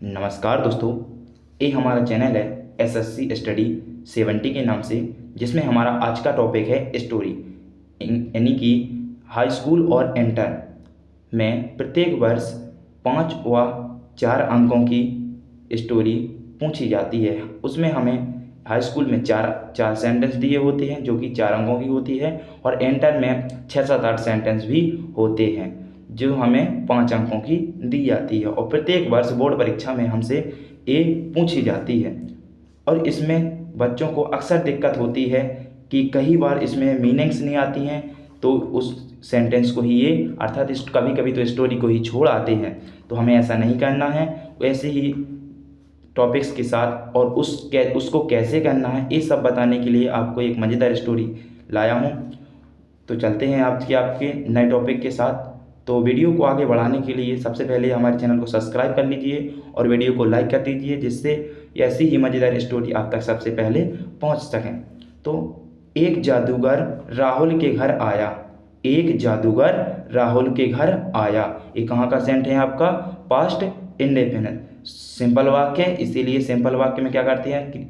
नमस्कार दोस्तों, ये हमारा चैनल है एसएससी स्टडी 70 के नाम से, जिसमें हमारा आज का टॉपिक है स्टोरी, यानी कि हाई स्कूल और इंटर में प्रत्येक वर्ष 5 व 4 अंकों की स्टोरी पूछी जाती है। उसमें हमें हाई स्कूल में चार सेंटेंस दिए होते हैं जो कि 4 अंकों की होती है, और इंटर में 6 7 8 सेंटेंस भी होते हैं जो हमें 5 अंकों की दी जाती है। और प्रत्येक वर्ष बोर्ड परीक्षा में हमसे ये पूछी जाती है। और इसमें बच्चों को अक्सर दिक्कत होती है कि कई बार इसमें मीनिंग्स नहीं आती हैं, तो उस सेंटेंस को ही ये अर्थात इस कभी कभी तो स्टोरी को ही छोड़ आते हैं। तो हमें ऐसा नहीं करना है। वैसे ही टॉपिक्स के साथ और उसको कैसे करना है ये सब बताने के लिए आपको एक मज़ेदार स्टोरी लाया हूँ। तो चलते हैं आपके नए टॉपिक के साथ। तो वीडियो को आगे बढ़ाने के लिए सबसे पहले हमारे चैनल को सब्सक्राइब कर लीजिए और वीडियो को लाइक कर दीजिए, जिससे ऐसी ही मज़ेदार स्टोरी आप तक सबसे पहले पहुंच सकें। तो एक जादूगर राहुल के घर आया। एक जादूगर राहुल के घर आया, ये कहाँ का सेंट है आपका? पास्ट इंडेफिनिट सिंपल वाक्य, इसीलिए सिंपल वाक्य में क्या करते हैं कि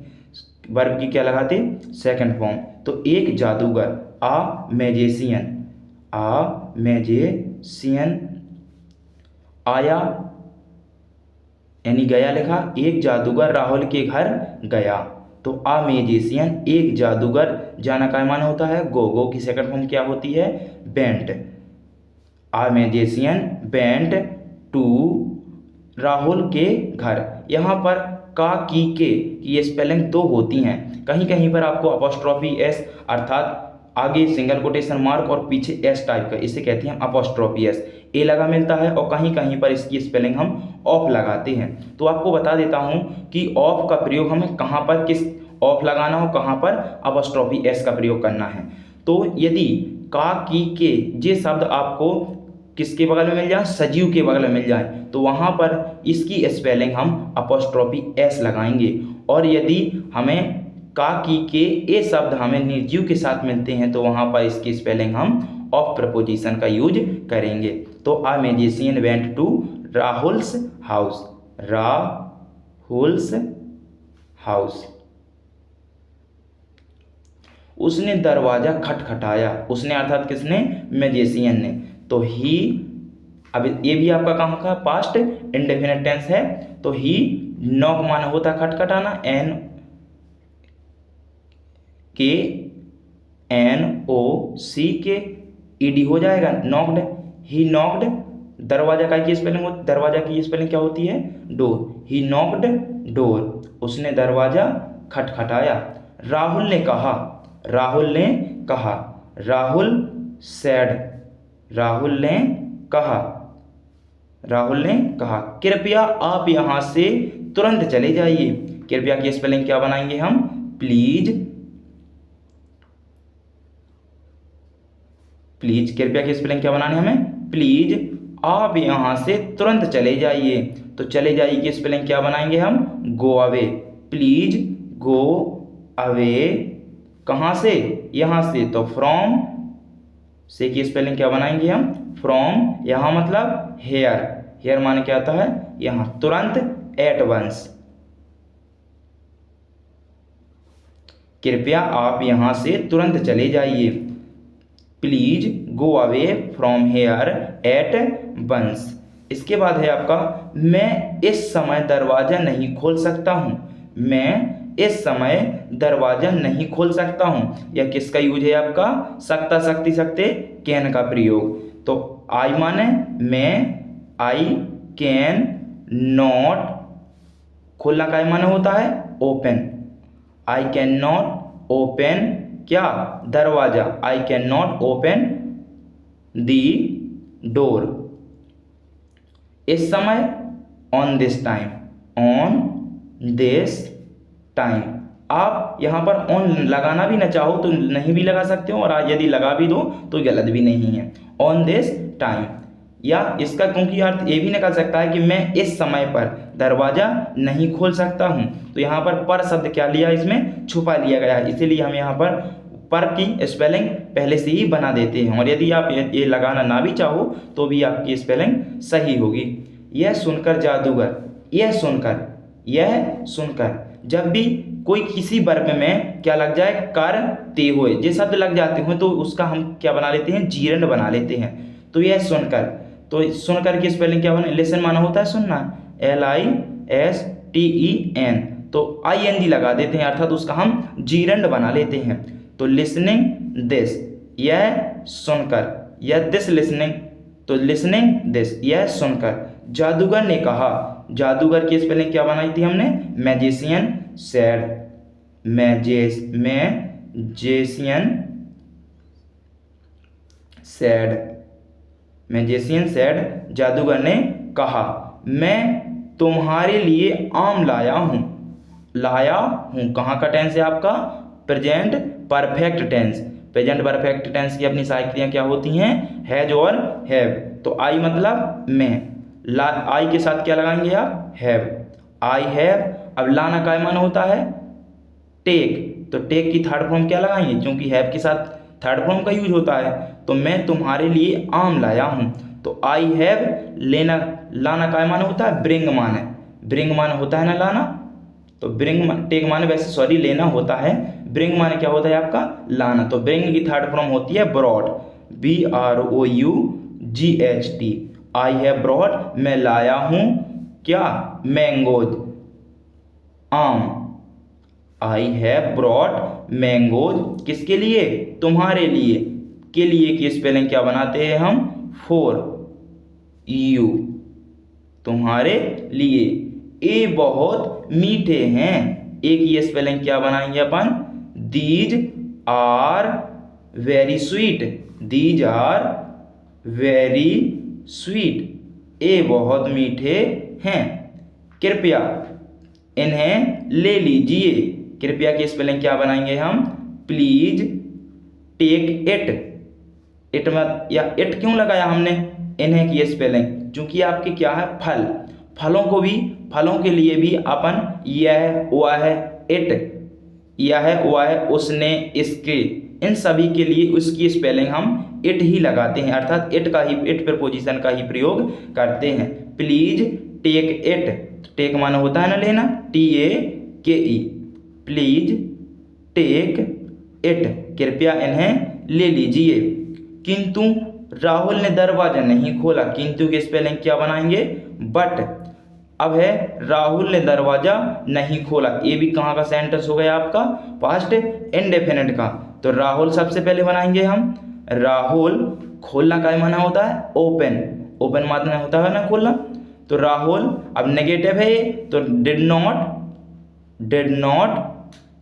वर्ब की क्या लगाते हैं? Second form. तो एक जादूगर, आ मैजिशियन आया यानी गया लिखा। एक जादूगर राहुल के घर गया, तो आ मैजिशियन एक जादूगर, जाना का माने होता है गो की सेकंड फॉर्म क्या होती है? Went. A magician went to Rahul के घर। यहाँ पर का की ये स्पेलिंग दो होती हैं। कहीं कहीं पर आपको अपोस्ट्रॉफी एस अर्थात आगे सिंगल कोटेशन मार्क और पीछे एस टाइप का, इसे कहते हैं अपोस्ट्रॉफी एस, ए लगा मिलता है। और कहीं कहीं पर इसकी स्पेलिंग हम ऑफ लगाते हैं। तो आपको बता देता हूँ कि ऑफ का प्रयोग हमें कहाँ पर किस ऑफ लगाना हो, कहाँ पर अपोस्ट्रॉफी एस का प्रयोग करना है। तो यदि का की के ये शब्द आपको किसके बगल में मिल जाए? सजीव के बगल में मिल जाए, तो वहाँ पर इसकी स्पेलिंग हम अपोस्ट्रॉफी एस लगाएंगे। और यदि हमें का की के ये शब्द हमें निर्जीव के साथ मिलते हैं, तो वहाँ पर इसकी स्पेलिंग हम ऑफ प्रपोजिशन का यूज करेंगे। तो a magician went to Rahul's house. Rahul's house. उसने दरवाजा खटखटाया। उसने अर्थात किसने? मैजिशियन ने। तो ही, अब ये भी आपका कहाँ का? पास्ट इंडेफिनिट टेंस है। तो ही नॉक माना होता खटखटाना, NOC के ED हो जाएगा, नॉक्ड। ही नॉक्ड, दरवाजा का की स्पेलिंग दरवाजा की स्पेलिंग क्या होती है? डोर। ही नॉक्ड डोर, उसने दरवाजा खटखटाया। राहुल ने कहा। राहुल ने कहा, राहुल सैड। राहुल ने कहा, राहुल ने कहा कृपया आप यहाँ से तुरंत चले जाइए। कृपया की स्पेलिंग क्या बनाएंगे हम? प्लीज। प्लीज, कृपया की स्पेलिंग क्या बनानी है हमें? प्लीज आप यहाँ से तुरंत चले जाइए। तो चले जाइए की स्पेलिंग क्या बनाएंगे हम? Go away. Please go away, कहाँ से? यहाँ से, तो फ्रॉम से की स्पेलिंग क्या बनाएंगे हम? फ्रॉम। यहाँ मतलब हेयर। हेयर माने क्या आता है? यहाँ। तुरंत एट वंस। कृपया आप यहाँ से तुरंत चले जाइए। Please go away from here at once. इसके बाद है आपका मैं इस समय दरवाजा नहीं खोल सकता हूँ। मैं इस समय दरवाजा नहीं खोल सकता हूँ। यह किसका यूज है आपका? सकता शक्ति सकते कैन का प्रयोग। तो आई माने मैं, आई कैन नॉट, खोलना का माने होता है open. I can not open क्या? दरवाजा। I can not open the door इस समय। On this time. On this time. आप यहाँ पर ऑन लगाना भी ना चाहो तो नहीं भी लगा सकते हो, और यदि लगा भी दो तो गलत भी नहीं है। On this time. या इसका क्योंकि अर्थ ये भी निकल सकता है कि मैं इस समय पर दरवाजा नहीं खोल सकता हूँ। तो यहाँ पर शब्द क्या लिया? इसमें छुपा लिया गया है, इसीलिए हम यहाँ पर की स्पेलिंग पहले से ही बना देते हैं। और यदि आप ये लगाना ना भी चाहो तो भी आपकी स्पेलिंग सही होगी। यह सुनकर जादूगर, यह सुनकर जब भी कोई किसी वर्ब में क्या लग जाए, करते हुए ये शब्द लग जाते हैं तो उसका हम क्या बना लेते हैं, जीरंड बना लेते हैं। तो यह सुनकर, तो सुनकर की स्पेलिंग क्या बने, लिसन माना होता है सुनना, LISTEN, तो ING लगा देते हैं अर्थात उसका हम जीरंड बना लेते हैं। तो लिसनिंग दिस, यह सुनकर, यह दिस लिसनिंग, तो लिसनिंग दिस, यह सुनकर। जादूगर ने कहा, जादूगर की स्पेलिंग क्या बनाई थी हमने, मैजिशियन सैड, मैजिशियन सैड, जादूगर ने कहा, मैं तुम्हारे लिए आम लाया हूँ। कहाँ का टेंस है आपका, present perfect tense. Present perfect tense की अपनी सहायक क्रियाएं क्या होती हैं, हैज और हैव। तो आई मतलब मैं, आई के साथ क्या लगाएंगे आप, हैव, आई हैव। अब लाना का माना होता है टेक, तो टेक की थर्ड फॉर्म क्या लगाएंगे, क्योंकि हैव के साथ थर्ड फॉर्म का यूज होता है। तो मैं तुम्हारे लिए आम लाया हूँ, तो आई हैव। लेना, लाना का माना होता है ब्रिंग माने, ब्रिंग माने होता है ना लाना, तो ब्रिंग, टेक माने वैसे सॉरी लेना होता है, ब्रिंग माने क्या होता है आपका, लाना। तो ब्रिंग की थर्ड फॉर्म होती है brought, BROUGHT। I have brought, मैं लाया हूँ क्या, मैंगोज, आम। आई हैव ब्रॉड मैंगोज, किसके लिए, तुम्हारे लिए। के लिए की स्पेलिंग क्या बनाते हैं हम, फॉर यू, तुम्हारे लिए। ये बहुत मीठे हैं, एक ये स्पेलिंग क्या बनाएंगे अपन, these are very sweet, these are very sweet, ये बहुत मीठे हैं। कृपया इन्हें ले लीजिए, कृपया की स्पेलिंग क्या बनाएंगे हम, प्लीज टेक इट। इट में या इट क्यों लगाया हमने, इन्हें की स्पेलिंग, क्योंकि आपके क्या है, फल, फलों को भी, फलों के लिए भी अपन यह, वह, इट, यह, वह, उसने, इसके, इन सभी के लिए उसकी स्पेलिंग हम इट ही लगाते हैं, अर्थात इट का ही, इट प्रीपोजिशन का ही प्रयोग करते हैं। प्लीज टेक इट, टेक माना होता है ना लेना, TAKE, प्लीज टेक इट, कृपया इन्हें ले लीजिए। किंतु राहुल ने दरवाजा नहीं खोला, किंतु की स्पेलिंग क्या बनाएंगे, बट। अब है राहुल ने दरवाजा नहीं खोला, ये भी कहाँ का सेंटेंस हो गया आपका, पास्ट इंडेफिनिट का। तो राहुल सबसे पहले बनाएंगे हम, राहुल, खोलना का माना होता है ओपन, ओपन माना होता है ना खोलना, तो राहुल। अब नेगेटिव है ये, तो डिड नॉट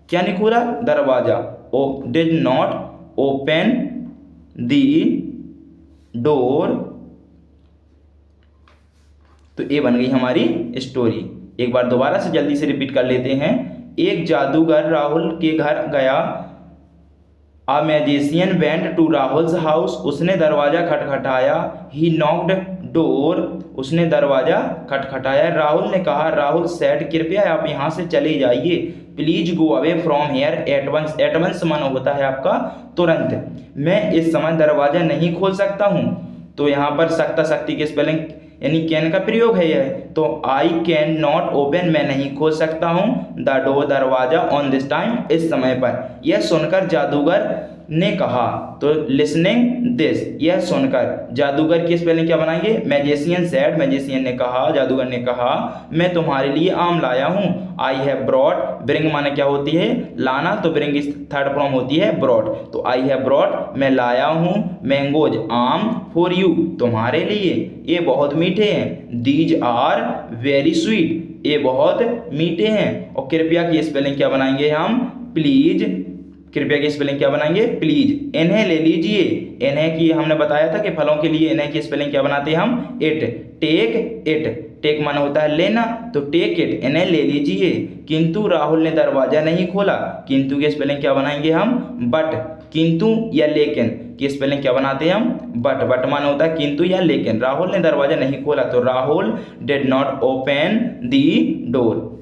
क्या नहीं खोला, दरवाजा, did not open the door. तो ये बन गई हमारी स्टोरी। एक बार दोबारा से जल्दी से रिपीट कर लेते हैं। एक जादूगर राहुल के घर गया, A magician went to Rahul's house, उसने दरवाजा खटखटाया, he knocked door, उसने दरवाजा खटखटाया। राहुल ने कहा, राहुल सेड, कृपया आप यहाँ से चले जाइए, please go away from here at once, at once माना होता है आपका तुरंत, मैं इस समय दरवाजा नहीं खोल सकता हूँ। तो यहाँ पर सकता, शक्ति की स्पेलिंग यानी कैन का प्रयोग है यह, तो आई कैन नॉट ओपन, मैं नहीं खोल सकता हूँ, द डोर, दरवाजा, ऑन दिस टाइम, इस समय पर। यह सुनकर जादूगर ने कहा, तो लिसनिंग दिस, यह सुनकर। जादूगर की स्पेलिंग क्या बनाएंगे, मैजिशियन सेड, मैजिशियन ने कहा, जादूगर ने कहा, मैं तुम्हारे लिए आम लाया हूँ। आई हैव ब्रॉड, ब्रिंग माने क्या होती है, लाना, तो ब्रिंग की थर्ड फॉर्म होती है ब्रॉड, तो आई हैव ब्रॉड, मैं लाया हूँ, मैंगोज, आम, फॉर यू, तुम्हारे लिए, ये बहुत मीठे हैं। दीज आर वेरी स्वीट, ये बहुत मीठे हैं। और कृपया की स्पेलिंग क्या बनाएंगे हम, प्लीज, कृपया की स्पेलिंग क्या बनाएंगे, प्लीज। इन्हें ले लीजिए, इन्हें की हमने बताया था कि फलों के लिए इन्हें की स्पेलिंग क्या बनाते हैं हम, इट। टेक इट, टेक माना होता है लेना, तो टेक इट, इन्हें ले लीजिए। किंतु राहुल ने दरवाजा नहीं खोला, किंतु की स्पेलिंग क्या बनाएंगे हम, बट। किंतु या लेकिन की स्पेलिंग क्या बनाते हैं हम, बट, बट माना होता है किंतु या लेकिन। राहुल ने दरवाजा नहीं खोला, तो Rahul did not open the door.